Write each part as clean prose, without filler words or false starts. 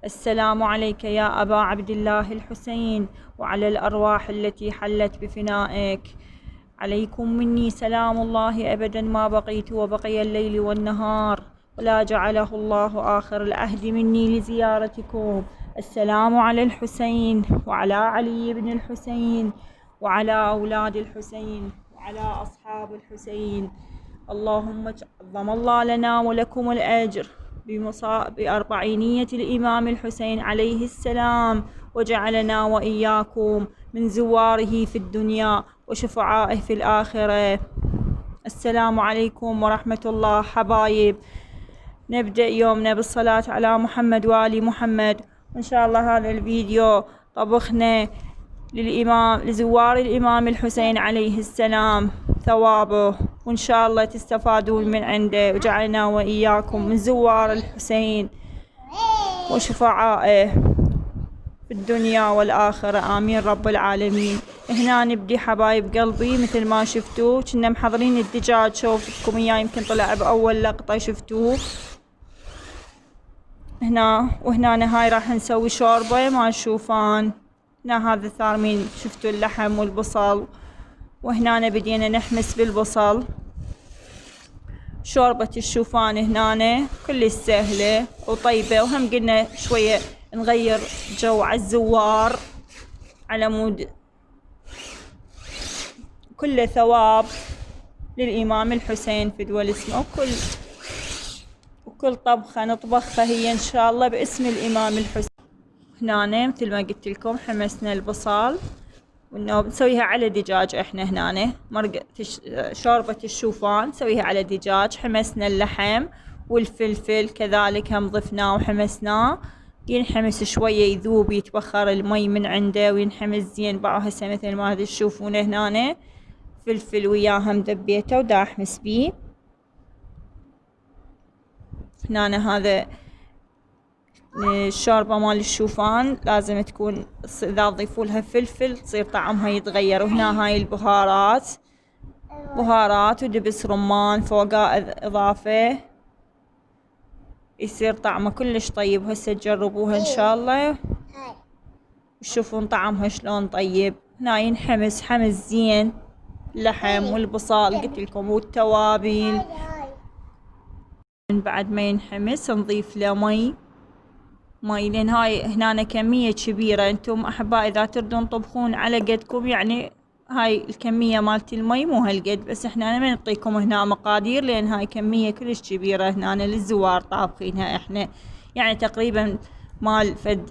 السلام عليك يا أبا عبد الله الحسين، وعلى الأرواح التي حلت بفنائك. عليكم مني سلام الله أبدا ما بقيت وبقي الليل والنهار، ولا جعله الله آخر العهد مني لزيارتكم. السلام على الحسين وعلى علي بن الحسين وعلى أولاد الحسين وعلى أصحاب الحسين. اللهم عظم الله لنا ولكم الأجر بأربعينية الإمام الحسين عليه السلام، وجعلنا وإياكم من زواره في الدنيا وشفعائه في الآخرة. السلام عليكم ورحمة الله حبايب. نبدأ يومنا بالصلاة على محمد وآل محمد. وإن شاء الله هذا الفيديو طبخنا لزوار الإمام الحسين عليه السلام ثوابه، وإن شاء الله تستفادون من عنده، وجعلنا وإياكم من زوار الحسين وشفعائه في الدنيا والآخرة، آمين رب العالمين. هنا نبدي حبايب قلبي مثل ما شفتوا كنا محضرين الدجاج، شوفتكم إياه يمكن طلع بأول لقطة شفتوه هنا. وهنا هاي راح نسوي شوربة مال شوفان. هنا هذا ثارمين شفتوا اللحم والبصل، وهنا بدينا نحمس بالبصل. شوربة الشوفان هنا كل سهلة وطيبة، وهم قلنا شوية نغير جو على الزوار على مود كل ثواب للإمام الحسين فدوى اسمه. وكل طبخة نطبخها هي إن شاء الله باسم الإمام الحسين. هنا مثل ما قلت لكم حمسنا البصل، وإنه بنسويها على دجاج. إحنا هنا شوربة الشوفان نسويها على دجاج. حمسنا اللحم والفلفل كذلك هم ضفناه وحمسناه، ينحمس شوية يذوب يتبخر المي من عنده وينحمس زين. بقى هسه مثل ما تشوفونه هنا فلفل وياها مدبيته ودا أحمس بيه. هنا هذا الشوربة مال الشوفان لازم تكون إذا تضيفوا لها فلفل تصير طعمها يتغير. وهنا هاي البهارات، بهارات ودبس رمان فوقها إضافة، يصير طعمه كلش طيب. هسه تجربوها إن شاء الله وتشوفون طعمها شلون طيب. هنا ينحمس حمس زين اللحم والبصل قلت لكم والتوابل. من بعد ما ينحمس نضيف له مي لان هاي هنا كمية كبيرة. انتم احباء اذا تردون تطبخون على قدكم، يعني هاي الكمية مالت المي مو هالقد، بس احنا ما نعطيكم هنا مقادير لان هاي كمية كلش كبيرة هنا للزوار طابخينها احنا، يعني تقريبا مال فد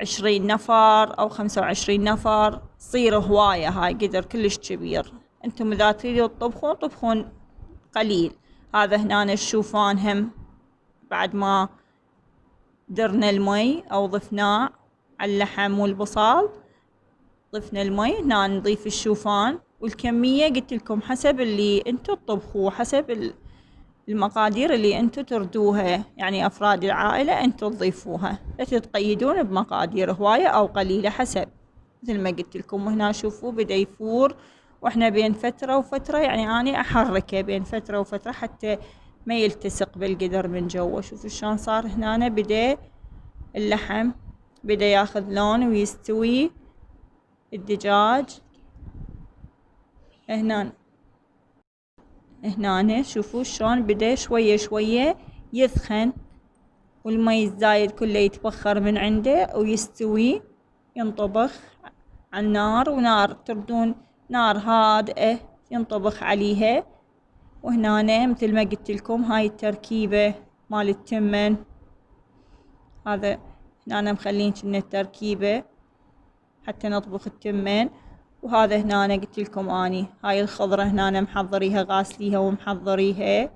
20 نفر او 25 نفر تصير هواية. هاي قدر كلش كبير. انتم اذا تريدوا تطبخون طبخون قليل. هذا هنا الشوفان هم بعد ما درنا المي او ضفناه على اللحم والبصل، ضفنا المي. هنا نضيف الشوفان، والكمية قلت لكم حسب اللي انتو تطبخوه، حسب المقادير اللي انتو تردوها، يعني افراد العائلة انتو تضيفوها، لا تتقيدون بمقادير هواية او قليلة حسب مثل ما قلت لكم. وهنا شوفوا بدا يفور، واحنا بين فترة وفترة يعني اني احركه بين فترة وفترة حتى ما يلتصق بالقدر من جوا. شوفوا شلون صار هنا بدا اللحم بدا ياخذ لون ويستوي الدجاج. هنا شوفوا شلون بدا شوية شوية يثخن، والمي الزايد كله يتبخر من عنده ويستوي ينطبخ على النار. ونار تردون نار هادئة ينطبخ عليها. وهنا مثل ما قلت لكم هاي التركيبة مال التمن، هذا هنا مخلين كنا التركيبة حتى نطبخ التمن. وهذا هنا قلت لكم اني هاي الخضرة هنا محضريها غاسليها ومحضريها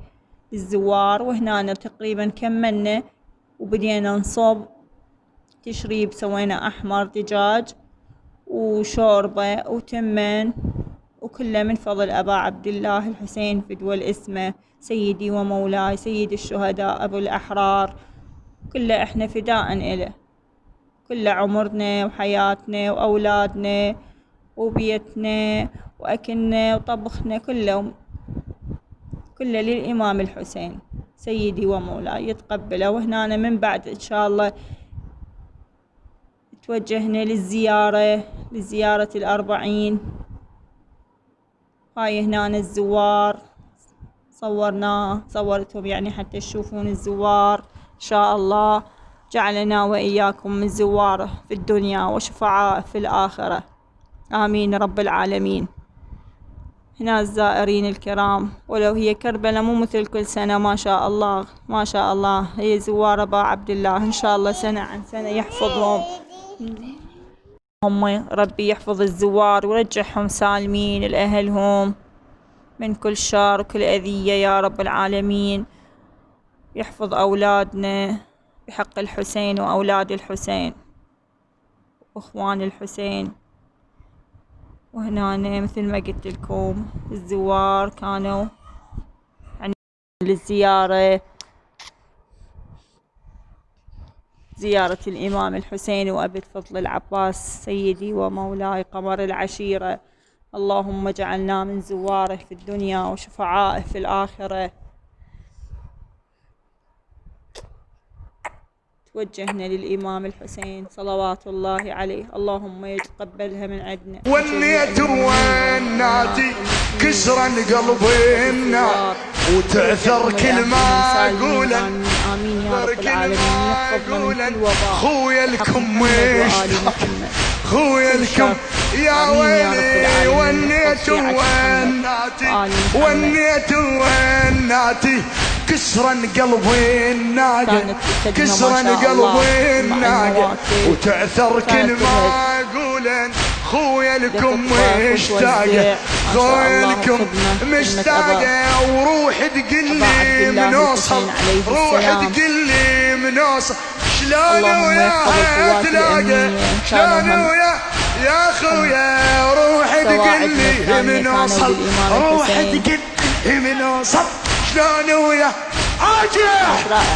للزوار. وهنا تقريبا كملنا وبدينا نصب تشريب، سوينا احمر دجاج وشوربة وتمن، وكله من فضل أبا عبد الله الحسين فدوى اسمه، سيدي ومولاي سيد الشهداء أبو الأحرار. كله إحنا فداء إله، كله عمرنا وحياتنا وأولادنا وبيتنا وأكلنا وطبخنا كله للإمام الحسين سيدي ومولاي يتقبله. وهنا من بعد إن شاء الله توجهنا لزيارة ال40. هاي هنا الزوار صورتهم يعني حتى تشوفون الزوار. إن شاء الله جعلنا وإياكم من زواره في الدنيا وشفعاء في الآخرة، آمين رب العالمين. هنا الزائرين الكرام، ولو هي كربلاء مو مثل كل سنة، ما شاء الله ما شاء الله، هي زوار أبا عبد الله، إن شاء الله سنة عن سنة يحفظهم، هم ربي يحفظ الزوار ويرجعهم سالمين لأهلهم من كل شر وكل أذية يا رب العالمين. يحفظ أولادنا بحق الحسين وأولاد الحسين وإخوان الحسين. وهنا مثل ما قلت لكم الزوار كانوا يعني زيارة الإمام الحسين وأبي الفضل العباس سيدي ومولاي قمر العشيرة. اللهم اجعلنا من زواره في الدنيا وشفعائه في الآخرة. توجهنا للإمام الحسين صلوات الله عليه، اللهم يتقبلها من عندنا. ونيت وناتي كسرا قلب النار وتأثر كل ما أقوله، آمين يا رب العالمين. يحفظنا من كل وباء. خويا الكم خويا الكم يا ويلي. ونيت وناتي كسرا قلب الناقة، كسرا قلب الناقة وتأثر كل ما أقوله. خويا لكم مشتاقة، خويا لكم مشتاقة، وروح تقلي من وصل، روح تقلي من وصل. شلون وياها تلاقى، شلون يا خويا، روح تقلي من وصل، روح تقلي من وصل. شلون ويا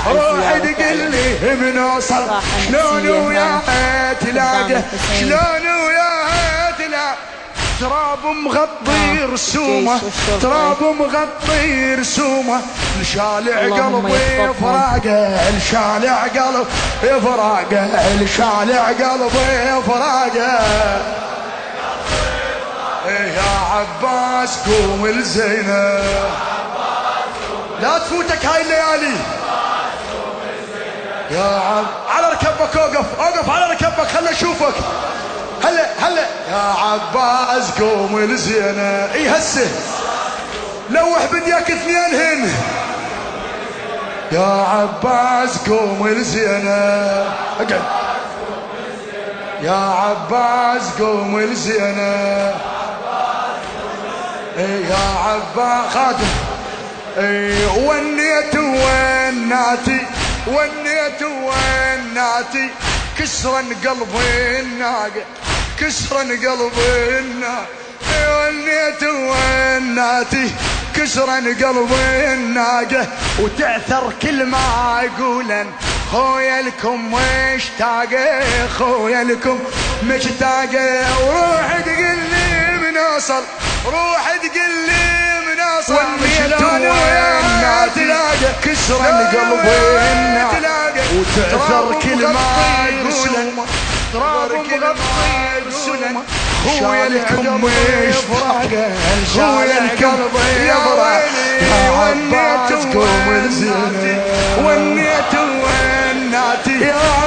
روح تقلي من وصل، شلون وياها تلاقى، شلون وياها تلاقى. تراب مغطي رسومه، تراب مغطي رسومه، الشالع قلبي فراقه، الشالع قلبي فراقه، الشالع قلبي فراقه. يا عباس قوم الزينة، لا تفوتك هاي الليالي. يا عم على ركبك اوقف على ركبك خلنا اشوفك. هلا يا عباس قوم الزينة. اي هسه لوح بديك اثنينهن. يا عباس قوم الزينة، اقعد. يا عباس قوم الزينة، يا عباس خادم. ونيت وناتي كسرا قلب الناقة، كسرا قلب الناقة. ونيت وناتي كسرا قلب الناقة وتأثر كل ما يقولن. خويا لكم مشتاقة، خويا لكم مشتاقة، وروح تقلي من وصل، روح تقلي من وصل. ونيت وناتي كسرا قلب الناقة وتأثر كل ما يقولن. تراب مغطي رسومه، خويا لكم مشتاقة، خويا لكم يا ويلي. ونيت وناتي، ونيت وناتي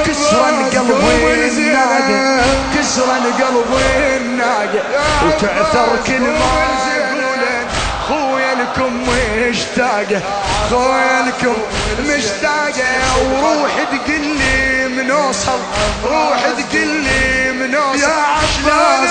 كسرا قلب الناقة، كسرا قلب الناقة وتأثر كل ما يقولن. خويا لكم مشتاقة، خويا لكم مشتاقة، وروح تقلي من وصل، روح تقلي من وصل. يا عباس